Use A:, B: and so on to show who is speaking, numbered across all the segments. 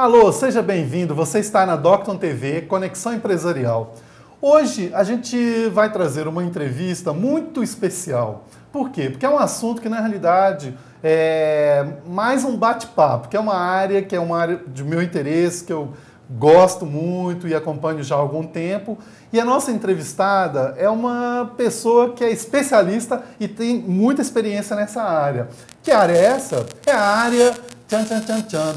A: Alô, seja bem-vindo. Você está na Docton TV, Conexão Empresarial. Hoje a gente vai trazer uma entrevista muito especial. Por quê? Porque é um assunto que, na realidade, é mais um bate-papo, que é uma área de meu interesse, que eu gosto muito e acompanho já há algum tempo. E a nossa entrevistada é uma pessoa que é especialista e tem muita experiência nessa área. Que área é essa? É a área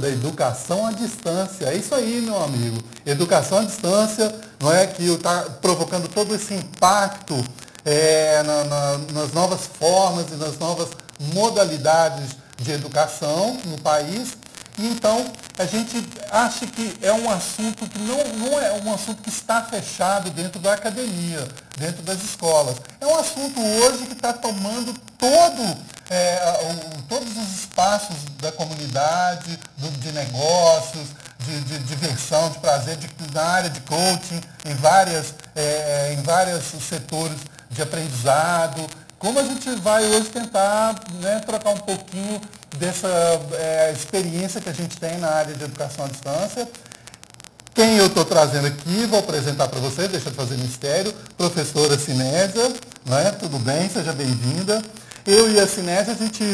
A: da educação à distância. É isso aí, meu amigo. Educação à distância, não é que está provocando todo esse impacto nas novas formas e nas novas modalidades de educação no país. E então, a gente acha que é um assunto que não é um assunto que está fechado dentro da academia, dentro das escolas. É um assunto hoje que está tomando todos os espaços da comunidade, de negócios, de diversão, de prazer, na área de coaching, em vários setores de aprendizado. Como a gente vai hoje tentar trocar um pouquinho dessa experiência que a gente tem na área de educação à distância. Quem eu estou trazendo aqui, vou apresentar para vocês, deixa eu fazer mistério, professora Cinésia, tudo bem? Seja bem-vinda. Eu e a Cinésia, a gente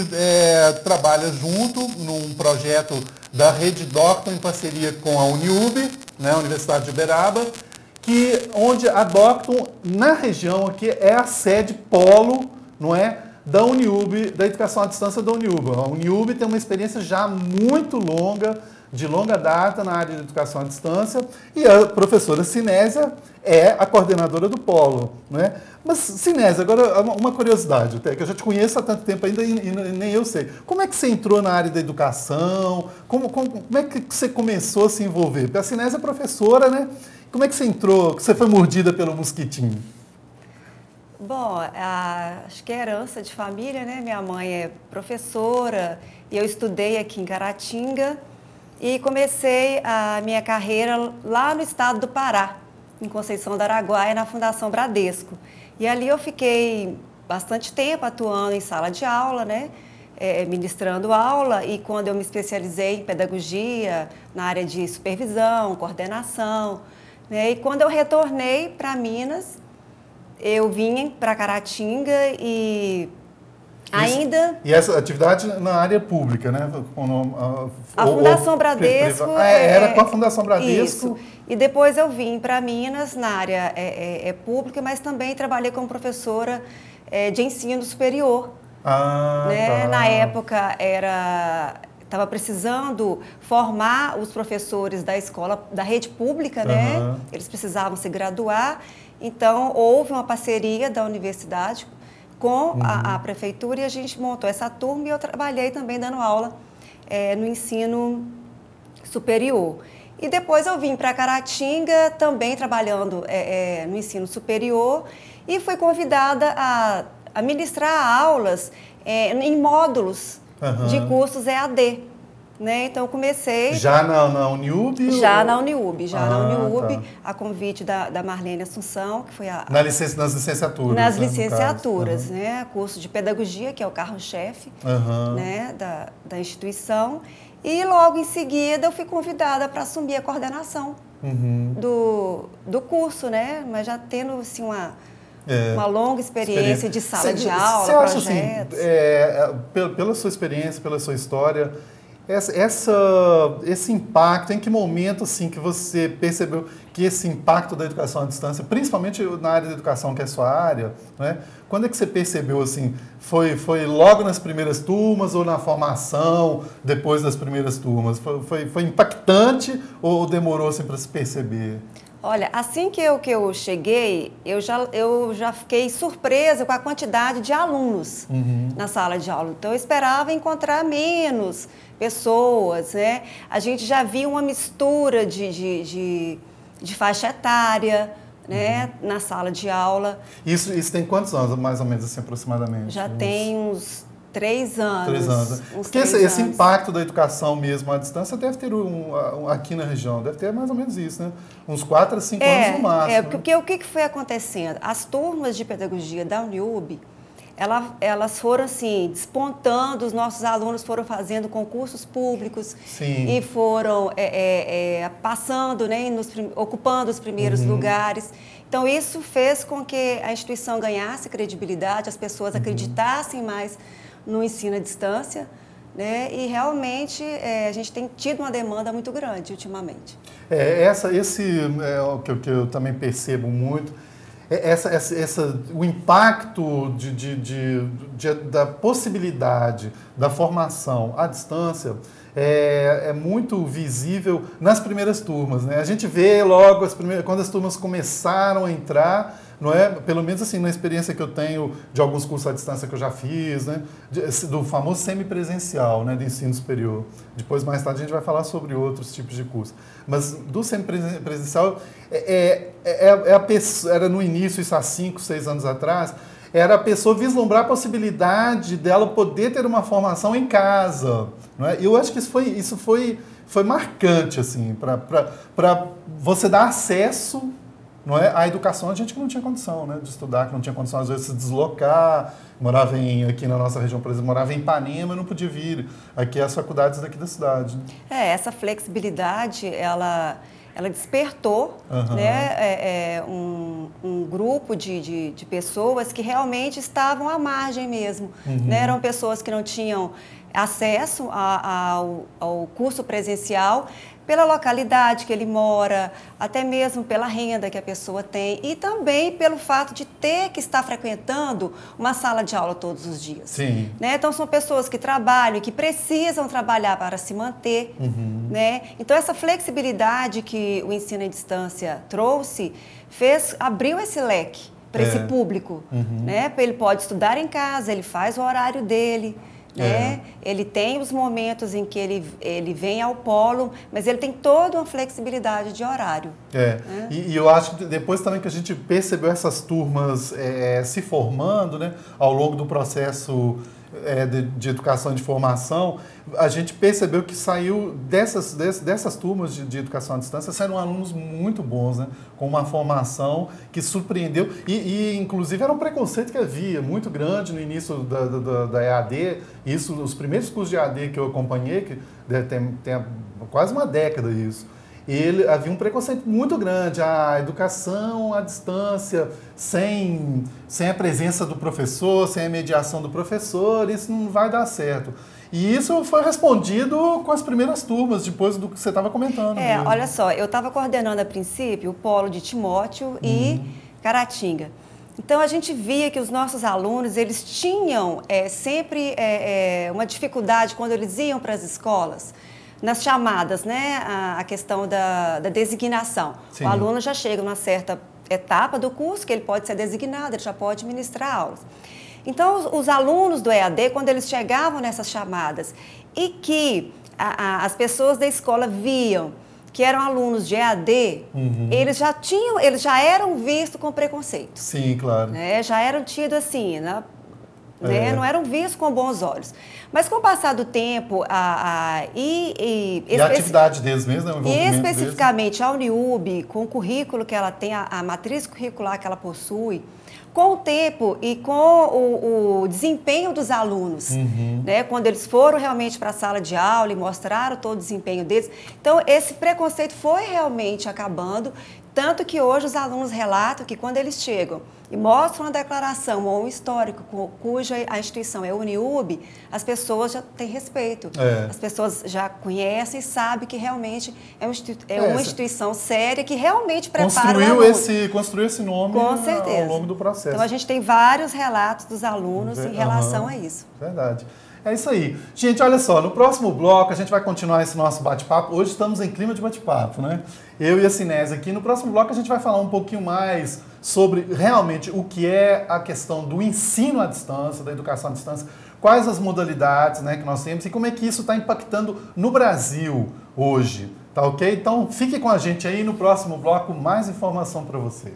A: trabalha junto num projeto da Rede Docton em parceria com a Uniub, a Universidade de Uberaba, onde a Docton, na região aqui, é a sede polo, da Uniub, da educação à distância da Uniub. A Uniub tem uma experiência já muito longa, de longa data na área de educação à distância, e a professora Cinésia é a coordenadora do polo. Mas, Cinésia, agora uma curiosidade, que eu já te conheço há tanto tempo ainda e nem eu sei. Como é que você entrou na área da educação? Como é que você começou a se envolver? Porque a Cinésia é professora, Como é que você entrou, que você foi mordida pelo mosquitinho?
B: Bom, acho que é herança de família, Minha mãe é professora e eu estudei aqui em Caratinga e comecei a minha carreira lá no estado do Pará, em Conceição do Araguaia, na Fundação Bradesco. E ali eu fiquei bastante tempo atuando em sala de aula, ministrando aula, e quando eu me especializei em pedagogia, na área de supervisão, coordenação, e quando eu retornei para Minas, eu vim para Caratinga e ainda...
A: E essa atividade na área pública,
B: A Fundação Bradesco...
A: Era com a Fundação Bradesco.
B: Isso. E depois eu vim para Minas, na área pública, mas também trabalhei como professora de ensino superior.
A: Tá.
B: Na época estava precisando formar os professores da escola, da rede pública, Eles precisavam se graduar. Então, houve uma parceria da universidade com a prefeitura e a gente montou essa turma e eu trabalhei também dando aula no ensino superior. E depois eu vim para Caratinga, também trabalhando no ensino superior, e fui convidada a ministrar aulas em módulos de cursos EAD. Então, eu comecei...
A: Já na Uniub?
B: Na Uniub, tá. A convite da Marlene Assunção, que foi nas licenciaturas. Nas licenciaturas, curso de pedagogia, que é o carro-chefe da instituição. E logo em seguida eu fui convidada para assumir a coordenação do curso, Mas já tendo assim, uma longa experiência de sala de aula, projetos.
A: Assim, pela sua experiência, pela sua história... Esse impacto, em que momento assim, que você percebeu que esse impacto da educação à distância, principalmente na área da educação, que é a sua área, quando é que você percebeu assim? Foi logo nas primeiras turmas ou na formação, depois das primeiras turmas? Foi impactante ou demorou assim, para se perceber?
B: Olha, assim que eu cheguei, eu já fiquei surpresa com a quantidade de alunos na sala de aula. Então, eu esperava encontrar menos pessoas, A gente já via uma mistura de faixa etária, na sala de aula.
A: Isso tem quantos anos, mais ou menos, assim, aproximadamente?
B: Já tem uns 3 anos.
A: 3 anos. Porque esse impacto da educação mesmo à distância deve ter aqui na região, deve ter mais ou menos isso, Uns 4 a 5 anos no máximo.
B: Porque o que foi acontecendo? As turmas de pedagogia da Uniub, elas foram assim, despontando, os nossos alunos foram fazendo concursos públicos.
A: Sim.
B: E foram passando, né, ocupando os primeiros lugares. Então, isso fez com que a instituição ganhasse credibilidade, as pessoas acreditassem mais no ensino à distância, né, e realmente a gente tem tido uma demanda muito grande ultimamente.
A: Esse é o que eu também percebo muito. O impacto da possibilidade da formação à distância é muito visível nas primeiras turmas, né? A gente vê logo quando as turmas começaram a entrar, não é? Pelo menos assim, na experiência que eu tenho de alguns cursos à distância que eu já fiz, né? Do famoso semipresencial, né? Do ensino superior. Depois, mais tarde, a gente vai falar sobre outros tipos de curso. Mas do semipresencial, a pessoa, era no início, isso há 5, 6 anos atrás, era a pessoa vislumbrar a possibilidade dela poder ter uma formação em casa. Não é? E eu acho que isso foi marcante, assim, para você dar acesso, não é, à educação a gente que não tinha condição, né, de estudar, que não tinha condição, às vezes, de se deslocar. Morava aqui na nossa região, por exemplo, morava em Ipanema e não podia vir aqui às faculdades daqui da cidade.
B: Essa flexibilidade, ela despertou, né, um grupo de pessoas que realmente estavam à margem mesmo. Né? Eram pessoas que não tinham acesso ao curso presencial pela localidade que ele mora, até mesmo pela renda que a pessoa tem e também pelo fato de ter que estar frequentando uma sala de aula todos os dias.
A: Sim.
B: Né? Então, são pessoas que trabalham e que precisam trabalhar para se manter. Né? Então, essa flexibilidade que o ensino à distância trouxe abriu esse leque para esse público. Né? Ele pode estudar em casa, ele faz o horário dele. Né? Ele tem os momentos em que ele vem ao polo, mas ele tem toda uma flexibilidade de horário. Né?
A: E eu acho que depois também que a gente percebeu essas turmas se formando, né, ao longo do processo de educação e de formação, a gente percebeu que saiu dessas turmas de educação à distância, saíram alunos muito bons, né, com uma formação que surpreendeu e inclusive era um preconceito que havia muito grande no início da EAD. Isso, os primeiros cursos de EAD que eu acompanhei, que tem quase uma década isso, havia um preconceito muito grande, a educação à distância, sem a presença do professor, sem a mediação do professor, isso não vai dar certo. E isso foi respondido com as primeiras turmas, depois do que você estava comentando.
B: Olha só, eu estava coordenando a princípio o polo de Timóteo e Caratinga. Então, a gente via que os nossos alunos, eles tinham sempre uma dificuldade quando eles iam para as escolas, nas chamadas, né, a questão da designação. Sim. O aluno já chega numa certa etapa do curso que ele pode ser designado, ele já pode ministrar aulas. Então, os alunos do EAD, quando eles chegavam nessas chamadas e que as pessoas da escola viam que eram alunos de EAD, eles já eram vistos com preconceito.
A: Sim, claro.
B: Né? Já eram tidos assim, né? Não eram vistos com bons olhos. Mas com o passar do tempo,
A: e a atividade deles mesmo, né?
B: E especificamente a Uniub, com o currículo que ela tem, a matriz curricular que ela possui, com o tempo e com o desempenho dos alunos, né? Quando eles foram realmente para a sala de aula e mostraram todo o desempenho deles. Então, esse preconceito foi realmente acabando, tanto que hoje os alunos relatam que quando eles chegam e mostram uma declaração ou um histórico cuja a instituição é Uniub, as pessoas já têm respeito. As pessoas já conhecem e sabem que realmente é uma instituição séria que realmente prepara o aluno.
A: Construiu esse nome
B: com certeza.
A: Ao longo do processo.
B: Então, a gente tem vários relatos dos alunos em relação a isso.
A: Verdade. É isso aí. Gente, olha só, no próximo bloco a gente vai continuar esse nosso bate-papo. Hoje estamos em clima de bate-papo, né? Eu e a Cinésia aqui. No próximo bloco a gente vai falar um pouquinho mais sobre realmente o que é a questão do ensino à distância, da educação à distância, quais as modalidades, né, que nós temos e como é que isso está impactando no Brasil hoje, tá ok? Então fique com a gente aí no próximo bloco, mais informação para você.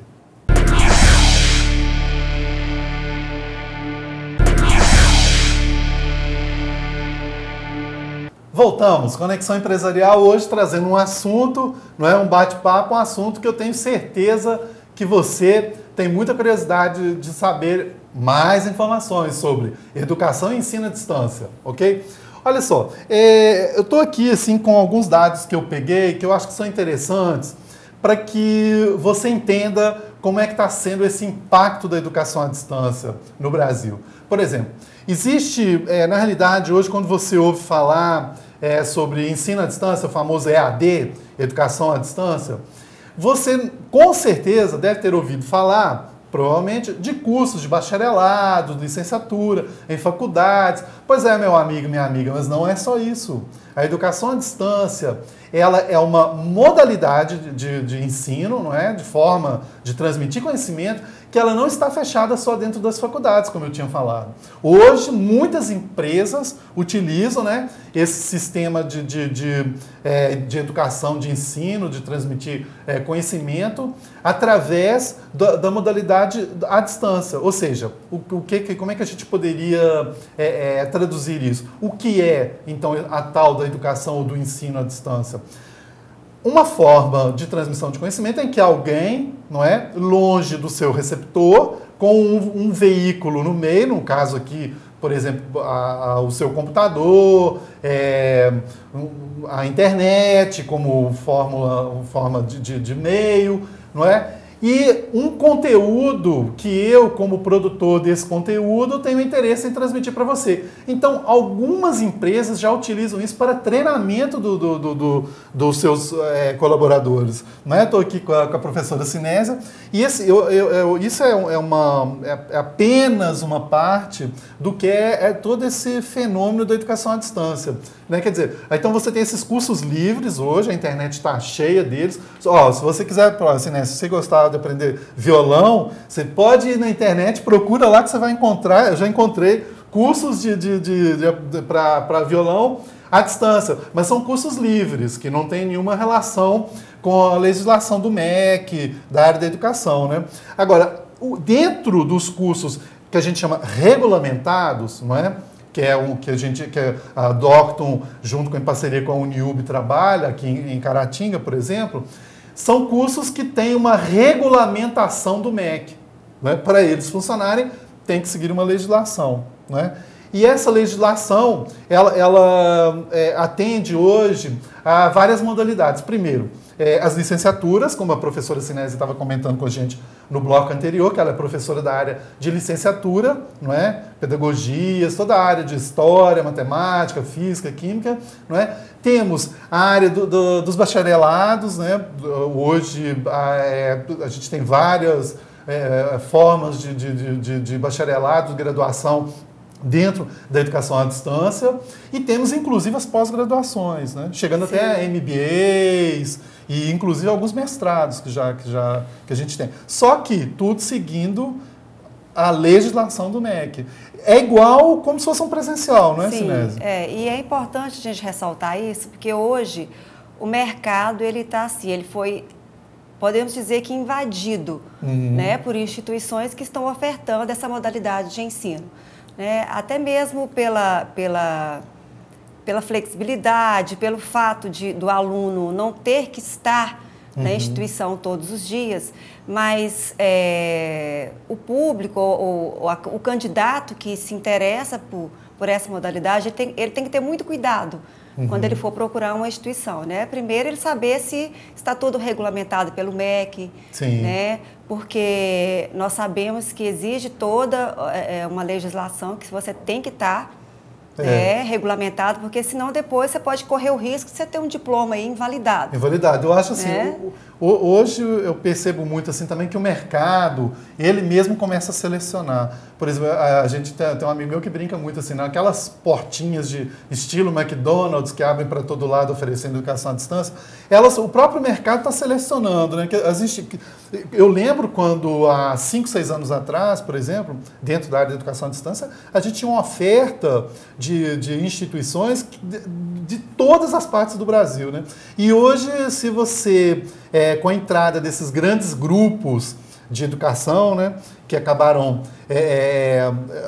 A: Voltamos, Conexão Empresarial, hoje trazendo um assunto, não é um bate-papo, um assunto que eu tenho certeza
C: que você tem muita curiosidade de saber mais informações sobre educação e ensino à distância, ok? Olha só, eu estou aqui assim, com alguns dados que eu peguei, que eu acho que são interessantes, para que você entenda como é que está sendo esse impacto da educação à distância no Brasil. Por exemplo, existe, na realidade, hoje, quando você ouve falar sobre ensino à distância, o famoso EAD, educação à distância, você com certeza deve ter ouvido falar, provavelmente, de cursos de bacharelado, de licenciatura, em faculdades. Pois é, meu amigo, minha amiga, mas não é só isso. A educação à distância, ela é uma modalidade de ensino, não é? De forma de transmitir conhecimento, que ela não está fechada só dentro das faculdades, como eu tinha falado. Hoje, muitas empresas utilizam, né, esse sistema de educação, de ensino, de transmitir conhecimento, através da modalidade à distância. Ou seja, como é que a gente poderia traduzir isso? O que é, então, a tal da educação ou do ensino à distância? Uma forma de transmissão de conhecimento em que alguém, não é, longe do seu receptor, com um veículo no meio, no caso aqui, por exemplo, o seu computador, a internet como forma de meio, não é? E um conteúdo que eu, como produtor desse conteúdo, tenho interesse em transmitir para você. Então, algumas empresas já utilizam isso para treinamento dos seus colaboradores. Estou aqui com a professora Sinésia, e isso é apenas uma parte do que é todo esse fenômeno da educação à distância. Né? Quer dizer, então você tem esses cursos livres hoje, a internet está cheia deles. Se você quiser, Sinésia, se você gostar de aprender violão, você pode ir na internet, procura lá que você vai encontrar. Eu já encontrei cursos para violão à distância, mas são cursos livres, que não tem nenhuma relação com a legislação do MEC, da área da educação. Né? Agora, dentro dos cursos que a gente chama regulamentados, não é? Que é o que a Docton, junto com em parceria com a Uniub, trabalha aqui em Caratinga, por exemplo, são cursos que têm uma regulamentação do MEC. Né? Para eles funcionarem, tem que seguir uma legislação. Né? E essa legislação, ela atende hoje a várias modalidades. Primeiro, as licenciaturas, como a professora Sinésia estava comentando com a gente no bloco anterior, que ela é professora da área de licenciatura, não é? Pedagogias, toda a área de história, matemática, física, química, não é? Temos a área dos bacharelados, né? Hoje a gente tem várias formas de bacharelado, de graduação dentro da educação à distância, e temos inclusive as pós-graduações, né? Chegando Sim. até MBAs e inclusive alguns mestrados que a gente tem. Só que tudo seguindo a legislação do MEC. É igual como se fosse um presencial, não é, Sinésia?
B: E é importante a gente ressaltar isso, porque hoje o mercado ele está assim, ele foi, podemos dizer que invadido, né, por instituições que estão ofertando essa modalidade de ensino. Né? Até mesmo pela flexibilidade, pelo fato do aluno não ter que estar na instituição todos os dias, mas o público, o candidato que se interessa por essa modalidade, ele tem que ter muito cuidado quando ele for procurar uma instituição. Né? Primeiro, ele saber se está tudo regulamentado pelo MEC, né? Porque nós sabemos que exige toda uma legislação que você tem que estar regulamentado, porque senão depois você pode correr o risco de você ter um diploma aí invalidado.
C: Invalidado. Eu acho assim, hoje eu percebo muito assim também que o mercado, ele mesmo começa a selecionar. Por exemplo, a gente tem um amigo meu que brinca muito assim, naquelas portinhas de estilo McDonald's que abrem para todo lado oferecendo educação à distância, o próprio mercado está selecionando. Né? Eu lembro quando há 5, 6 anos atrás, por exemplo, dentro da área de educação à distância, a gente tinha uma oferta de instituições de todas as partes do Brasil. Né? E hoje, se você, com a entrada desses grandes grupos de educação, né, que acabaram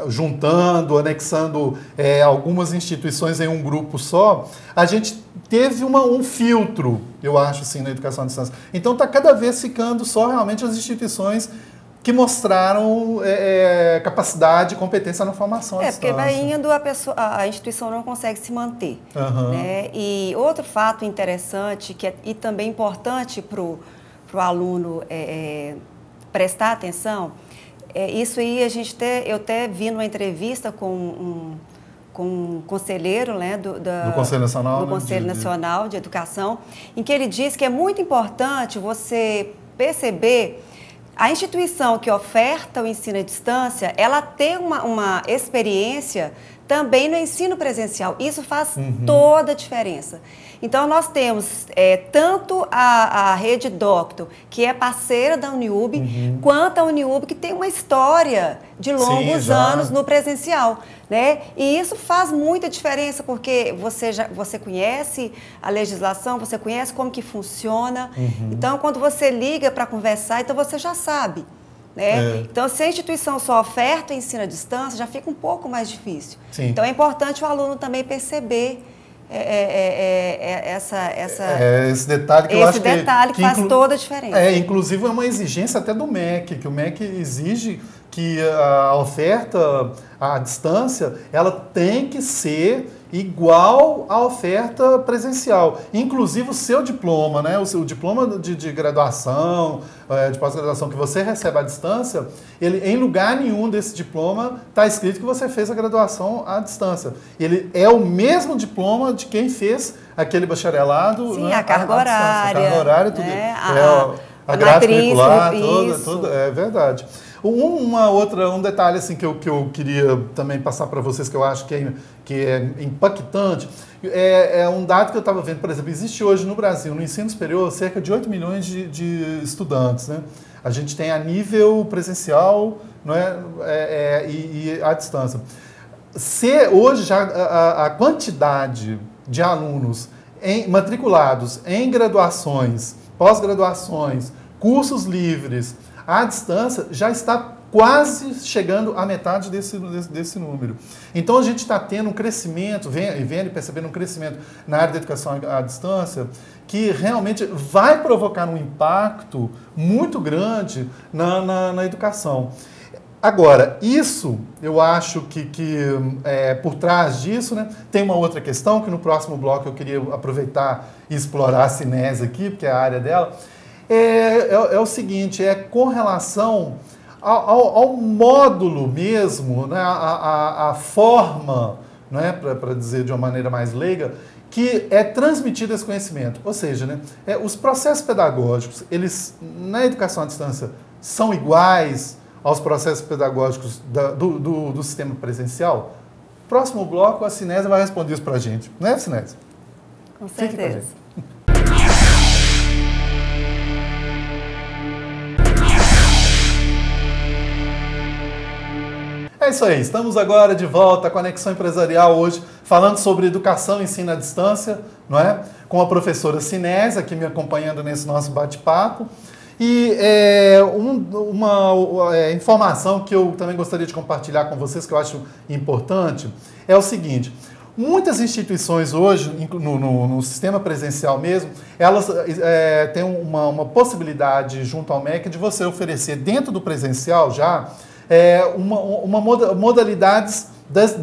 C: juntando, anexando algumas instituições em um grupo só, a gente teve um filtro, eu acho, assim, na educação à distância. Então está cada vez ficando só realmente as instituições que mostraram capacidade e competência na formação à distância.
B: Porque vai indo, a instituição não consegue se manter.
C: Uhum.
B: Né? E outro fato interessante e também importante para o aluno prestar atenção, isso aí eu até vi numa entrevista com um conselheiro, né, do
C: Conselho Nacional,
B: do Conselho Nacional de Educação, em que ele diz que é muito importante você perceber a instituição que oferta o ensino à distância, ela tem uma experiência também no ensino presencial. Isso faz toda a diferença. Então, nós temos tanto a Rede Docto, que é parceira da Uniub, quanto a Uniub, que tem uma história de longos anos no presencial. Né? E isso faz muita diferença, porque você conhece a legislação, você conhece como que funciona. Então, quando você liga para conversar, então você já sabe. Né? Então, se a instituição só oferta o ensino à distância, já fica um pouco mais difícil.
C: Sim.
B: Então, é importante o aluno também perceber
C: esse detalhe que eu acho
B: que faz toda a diferença.
C: Inclusive é uma exigência até do MEC, que o MEC exige que a oferta à distância ela tem que ser igual à oferta presencial. Inclusive o seu diploma, né? O diploma de graduação, de pós-graduação que você recebe à distância, em lugar nenhum desse diploma está escrito que você fez a graduação à distância. Ele é o mesmo diploma de quem fez aquele bacharelado.
B: Sim,
C: né?
B: a carga horária.
C: A carga horária, tudo.
B: Né?
C: A grade curricular,
B: isso.
C: tudo, é verdade. Um detalhe assim, que eu queria também passar para vocês, que eu acho que é impactante, é um dado que eu estava vendo, por exemplo, existe hoje no Brasil, no ensino superior, cerca de 8 milhões de estudantes. Né? A gente tem a nível presencial, não é? E à distância. Hoje já a quantidade de alunos matriculados em graduações, pós-graduações, cursos livres, à distância, já está quase chegando à metade desse número. Então, a gente está tendo um crescimento, vendo e percebendo um crescimento na área da educação à distância, que realmente vai provocar um impacto muito grande na educação. Agora, isso, eu acho que por trás disso, né, tem uma outra questão, que no próximo bloco eu queria aproveitar e explorar a Sinese aqui, porque é a área dela, é o seguinte, com relação ao módulo mesmo, né, a forma, né, para dizer de uma maneira mais leiga, que é transmitido esse conhecimento. Ou seja, né, os processos pedagógicos, eles, na educação à distância, são iguais aos processos pedagógicos do sistema presencial? Próximo bloco, a Sinese vai responder isso para a gente. Não é, Sinese?
B: Com certeza.
C: É isso aí, estamos agora de volta à Conexão Empresarial hoje, falando sobre educação e ensino à distância, não é? Com a professora Sinese, aqui me acompanhando nesse nosso bate-papo. E uma informação que eu também gostaria de compartilhar com vocês, que eu acho importante, é o seguinte: muitas instituições hoje, no sistema presencial mesmo, elas têm uma possibilidade junto ao MEC de você oferecer dentro do presencial já modalidades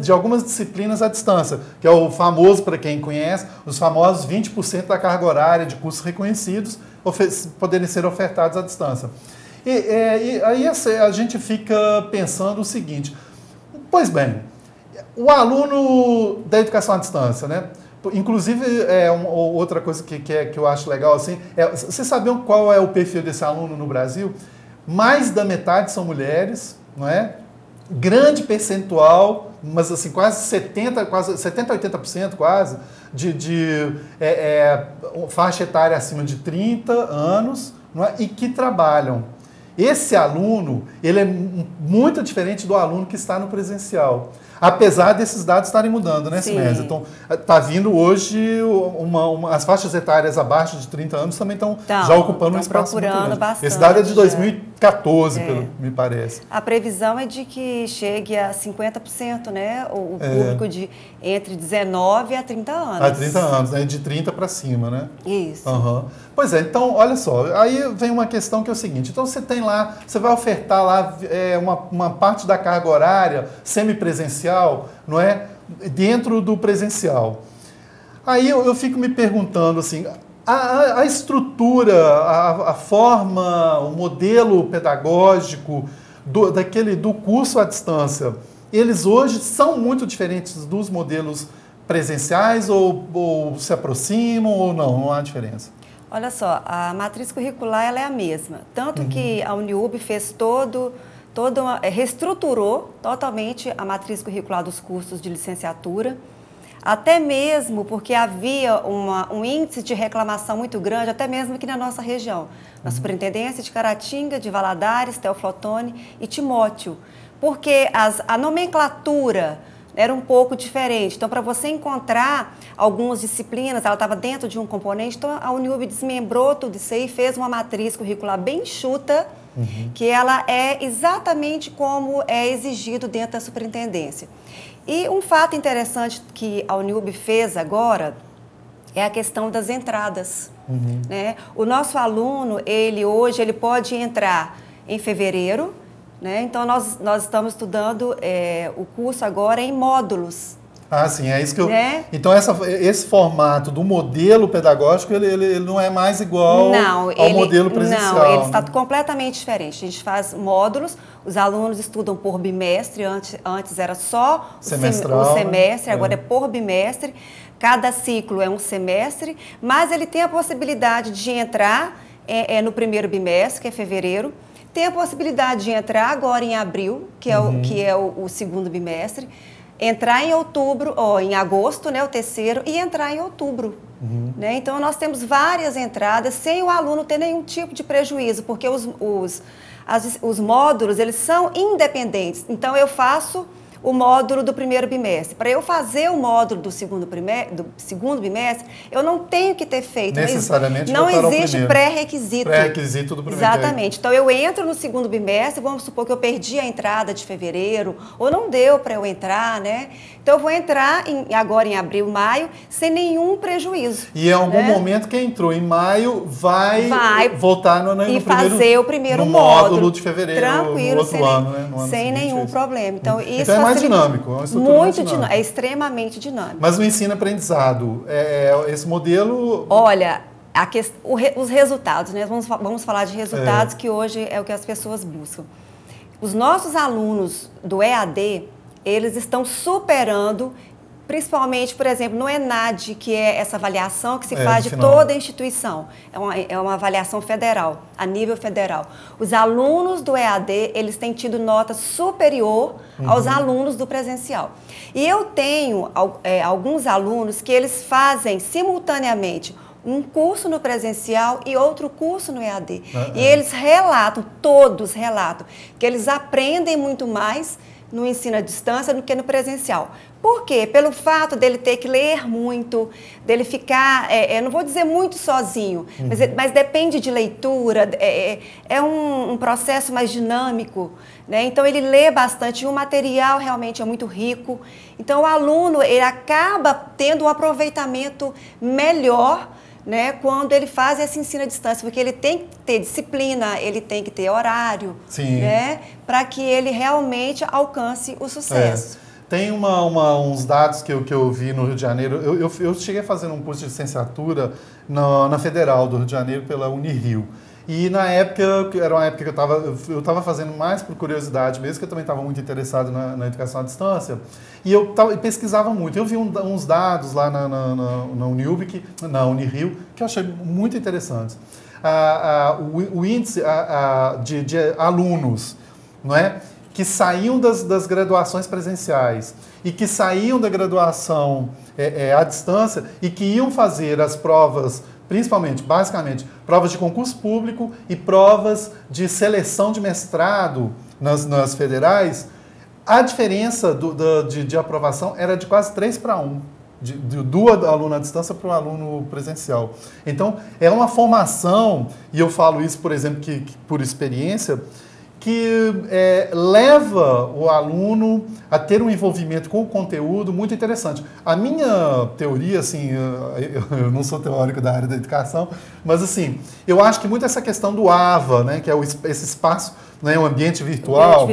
C: de algumas disciplinas à distância, que é o famoso, para quem conhece, os famosos 20% da carga horária de cursos reconhecidos poderem ser ofertados à distância. E aí a gente fica pensando o seguinte: pois bem, o aluno da educação à distância, né? Inclusive, outra coisa que eu acho legal, assim, vocês sabiam qual é o perfil desse aluno no Brasil? Mais da metade são mulheres, não é? Grande percentual, mas assim, quase 70, 80% quase, de faixa etária acima de 30 anos, não é? E que trabalham. Esse aluno, ele é muito diferente do aluno que está no presencial. Apesar desses dados estarem mudando, né, Sinese? Então, está vindo hoje, as faixas etárias abaixo de 30 anos também estão já ocupando um espaço muito grande.
B: Bastante,
C: esse dado é de 2014. 14, me parece.
B: A previsão é de que chegue a 50%, né? O público de entre 19 a 30 anos.
C: A 30 anos, né? De 30 para cima, né?
B: Isso.
C: Uhum. Pois é, então, olha só, aí vem uma questão que é o seguinte, então você tem lá, você vai ofertar lá uma parte da carga horária semipresencial, não é? Dentro do presencial. Aí eu fico me perguntando assim, a estrutura, a forma, o modelo pedagógico do curso à distância, eles hoje são muito diferentes dos modelos presenciais ou se aproximam ou não há diferença?
B: Olha só, a matriz curricular ela é a mesma, tanto que a Uniub fez reestruturou totalmente a matriz curricular dos cursos de licenciatura, até mesmo porque havia um índice de reclamação muito grande, até mesmo aqui na nossa região, na Superintendência de Caratinga, de Valadares, Teoflotone e Timóteo, porque a nomenclatura era um pouco diferente. Então, para você encontrar algumas disciplinas, ela estava dentro de um componente, então a Uniub desmembrou tudo isso aí e fez uma matriz curricular bem enxuta, que ela é exatamente como é exigido dentro da superintendência. E um fato interessante que a Uniub fez agora é a questão das entradas. Né? O nosso aluno, hoje, ele pode entrar em fevereiro, né? Então, nós estamos estudando o curso agora em módulos.
C: Ah, sim, é isso que eu... Né? Então, esse formato do modelo pedagógico, ele não é mais igual ao modelo presencial.
B: Não, ele está completamente diferente. A gente faz módulos, os alunos estudam por bimestre, antes era só o semestre, agora é por bimestre. Cada ciclo é um semestre, mas ele tem a possibilidade de entrar no primeiro bimestre, que é fevereiro, tem a possibilidade de entrar agora em abril, que é o segundo bimestre, entrar em outubro, ou em agosto, né, o terceiro, e entrar em outubro. Né? Então, nós temos várias entradas sem o aluno ter nenhum tipo de prejuízo, porque os módulos, eles são independentes. Então, eu faço o módulo do primeiro bimestre. Para eu fazer o módulo do segundo bimestre, eu não tenho que ter feito.
C: Necessariamente
B: não existe pré-requisito.
C: Pré-requisito do primeiro.
B: Exatamente. Então, eu entro no segundo bimestre, vamos supor que eu perdi a entrada de fevereiro, ou não deu para eu entrar, né? Então, eu vou entrar agora em abril, maio, sem nenhum prejuízo.
C: E em algum momento que entrou em maio, vai voltar no
B: fazer o primeiro
C: módulo de fevereiro,
B: tranquilo,
C: no outro ano, né? No ano
B: sem nenhum problema. Então, isso
C: é mais dinâmico, é uma estrutura mais dinâmica.
B: É extremamente dinâmico.
C: Mas no ensino-aprendizado, esse modelo...
B: Olha, os resultados, né? Vamos falar de resultados, que hoje é o que as pessoas buscam. Os nossos alunos do EAD, eles estão superando, principalmente, por exemplo, no ENAD, que é essa avaliação que se faz de toda a instituição. É uma avaliação federal, a nível federal. Os alunos do EAD, eles têm tido nota superior aos alunos do presencial. E eu tenho alguns alunos que eles fazem simultaneamente um curso no presencial e outro curso no EAD. E eles todos relatam, que eles aprendem muito mais no ensino à distância do que no presencial. Por quê? Pelo fato dele ter que ler muito, dele ficar, não vou dizer muito sozinho, mas depende de leitura, é um processo mais dinâmico, né? Então ele lê bastante e o material realmente é muito rico. Então o aluno, ele acaba tendo um aproveitamento melhor, né, quando ele faz esse ensino à distância, porque ele tem que ter disciplina, ele tem que ter horário, né, para que ele realmente alcance o sucesso.
C: Tem uns dados que eu vi no Rio de Janeiro. Eu cheguei a fazer um curso de licenciatura na Federal do Rio de Janeiro pela Unirio. E na época, era uma época que eu estava fazendo mais por curiosidade mesmo, que eu também estava muito interessado na educação à distância, e eu pesquisava muito. Eu vi uns dados lá na Unirio, que eu achei muito interessantes. O índice de alunos, não é? Que saíam das graduações presenciais e que saíam da graduação à distância e que iam fazer as provas, basicamente, provas de concurso público e provas de seleção de mestrado nas federais, a diferença de aprovação era de quase 3 para 1 do aluno à distância para o aluno presencial. Então, é uma formação, e eu falo isso, por exemplo, que por experiência, que leva o aluno a ter um envolvimento com o conteúdo muito interessante. A minha teoria, assim, eu não sou teórico da área da educação, mas assim, eu acho que muito essa questão do AVA, né, que é esse espaço, né, um ambiente virtual,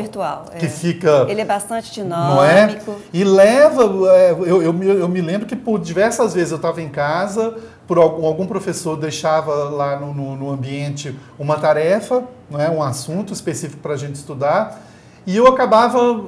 C: que fica...
B: Ele é bastante dinâmico.
C: Não é? E leva... eu me lembro que por diversas vezes eu estava em casa, por algum professor deixava lá no ambiente uma tarefa, não é? Um assunto específico para a gente estudar, e eu acabava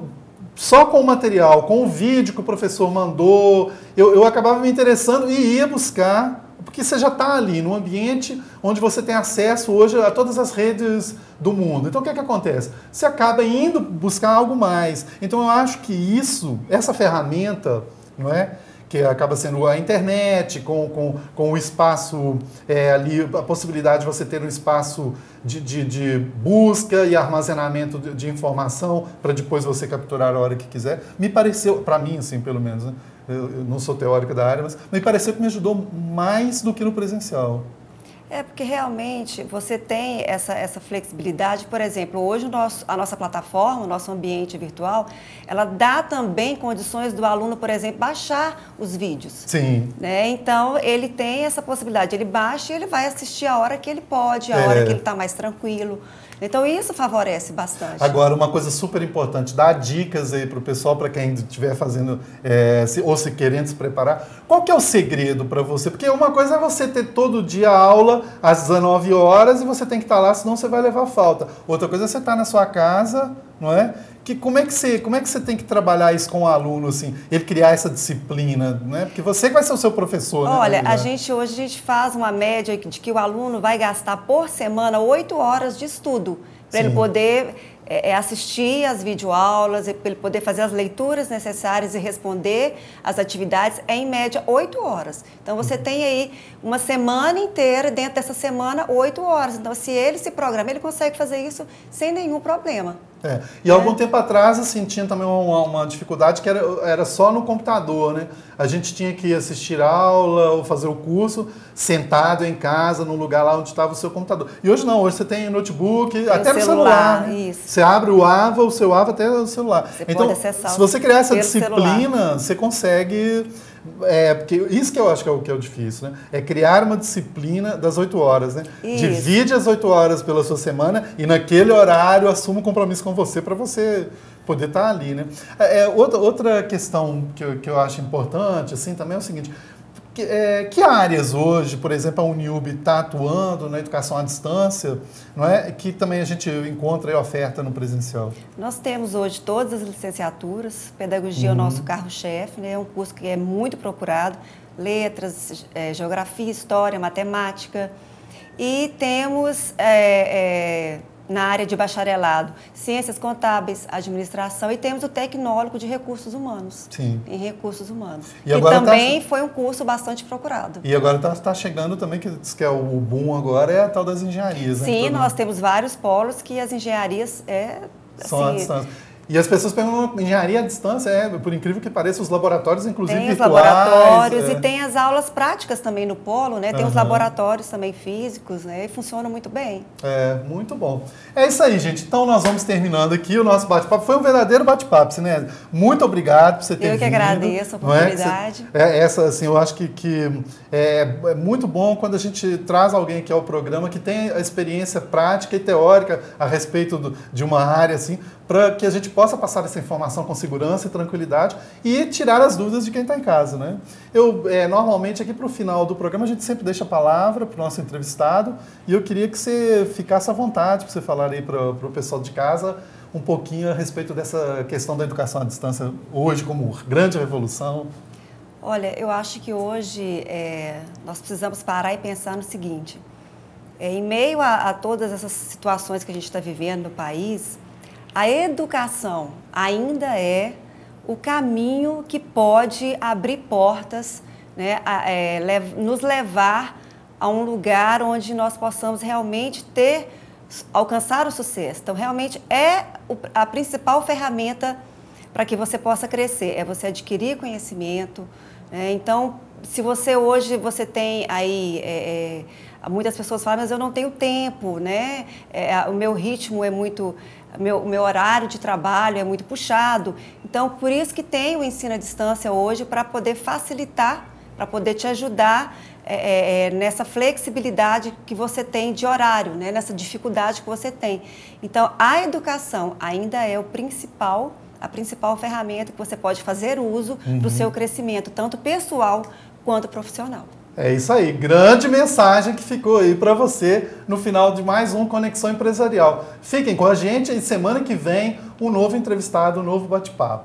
C: só com o material, com o vídeo que o professor mandou, eu acabava me interessando e ia buscar, porque você já está ali no ambiente onde você tem acesso hoje a todas as redes do mundo. Então o que é que acontece? Você acaba indo buscar algo mais. Então eu acho que essa ferramenta, não é? Que acaba sendo a internet, com o espaço ali, a possibilidade de você ter um espaço de busca e armazenamento de informação para depois você capturar a hora que quiser. Me pareceu, para mim, assim, pelo menos, né? Eu não sou teórico da área, mas me pareceu que me ajudou mais do que no presencial.
B: Porque realmente você tem essa flexibilidade. Por exemplo, hoje a nossa plataforma, o nosso ambiente virtual, ela dá também condições do aluno, por exemplo, baixar os vídeos.
C: Sim.
B: Né? Então, ele tem essa possibilidade. Ele baixa e ele vai assistir a hora que ele pode, a hora que ele está mais tranquilo. Então, isso favorece bastante.
C: Agora, uma coisa super importante, dá dicas aí para o pessoal, para quem estiver fazendo, ou se querendo se preparar. Qual que é o segredo para você? Porque uma coisa é você ter todo dia aula às 19 horas e você tem que estar lá, senão você vai levar falta. Outra coisa é você estar na sua casa, não é? Como é que você tem que trabalhar isso com o aluno, assim, ele criar essa disciplina, né? Porque você que vai ser o seu professor, né?
B: Olha, hoje a gente faz uma média de que o aluno vai gastar por semana 8 horas de estudo, para ele poder assistir às videoaulas, para ele poder fazer as leituras necessárias e responder às atividades, em média 8 horas. Então você tem aí uma semana inteira, dentro dessa semana, 8 horas. Então se ele se programa, ele consegue fazer isso sem nenhum problema.
C: E algum tempo atrás, assim, tinha também uma dificuldade que era só no computador, né? A gente tinha que assistir aula ou fazer o curso sentado em casa, no lugar lá onde estava o seu computador. E hoje não, hoje você tem notebook, até no celular. Né?
B: Isso.
C: Você abre o seu AVA até o celular.
B: Você
C: então,
B: pode acessar
C: se você criar essa disciplina,
B: celular.
C: você consegue... porque isso que eu acho que é o difícil, né? É criar uma disciplina das 8 horas, né?
B: Isso.
C: Divide as 8 horas pela sua semana e naquele horário assuma um compromisso com você para você poder estar ali, né? Outra questão que eu acho importante, assim, também é o seguinte... Que áreas hoje, por exemplo, a Uniub está atuando na educação à distância, não é? Que também a gente encontra aí oferta no presencial?
B: Nós temos hoje todas as licenciaturas, pedagogia é o nosso carro-chefe, né? É um curso que é muito procurado, letras, geografia, história, matemática, e temos na área de bacharelado, ciências contábeis, administração, e temos o tecnólogo de recursos humanos.
C: Sim.
B: Em recursos humanos.
C: E agora
B: também foi um curso bastante procurado.
C: E agora está chegando também, que diz que é o boom agora, é a tal das engenharias.
B: Sim,
C: né?
B: nós temos vários polos que as engenharias
C: são à distância. E as pessoas perguntam, engenharia à distância, por incrível que pareça, os laboratórios, inclusive,
B: tem
C: virtuais.
B: Tem os laboratórios e tem as aulas práticas também no polo, né? Tem os laboratórios também físicos, né? E funcionam muito bem.
C: Muito bom. É isso aí, gente. Então, nós vamos terminando aqui o nosso bate-papo. Foi um verdadeiro bate-papo, Sinésia. Muito obrigado por você ter vindo.
B: Eu que agradeço a oportunidade.
C: Assim, eu acho que é muito bom quando a gente traz alguém aqui ao programa que tem a experiência prática e teórica a respeito de uma área, assim, para que a gente possa passar essa informação com segurança e tranquilidade e tirar as dúvidas de quem está em casa, né? Normalmente, aqui para o final do programa, a gente sempre deixa a palavra para o nosso entrevistado e eu queria que você ficasse à vontade para você falar aí para o pessoal de casa um pouquinho a respeito dessa questão da educação à distância hoje como grande revolução.
B: Olha, eu acho que hoje nós precisamos parar e pensar no seguinte, em meio a todas essas situações que a gente está vivendo no país, a educação ainda é o caminho que pode abrir portas, né, nos levar a um lugar onde nós possamos realmente alcançar o sucesso. Então, realmente é a principal ferramenta para que você possa crescer, é você adquirir conhecimento, Então, se você hoje tem aí, muitas pessoas falam, mas eu não tenho tempo, né? O meu ritmo é muito, o meu horário de trabalho é muito puxado. Então, por isso que tem o ensino à distância hoje, para poder facilitar, para poder te ajudar nessa flexibilidade que você tem de horário, né? Nessa dificuldade que você tem. Então, a educação ainda é a principal ferramenta que você pode fazer uso para o seu crescimento, tanto pessoal quanto profissional.
C: É isso aí, grande mensagem que ficou aí para você no final de mais um Conexão Empresarial. Fiquem com a gente e semana que vem um novo entrevistado, um novo bate-papo.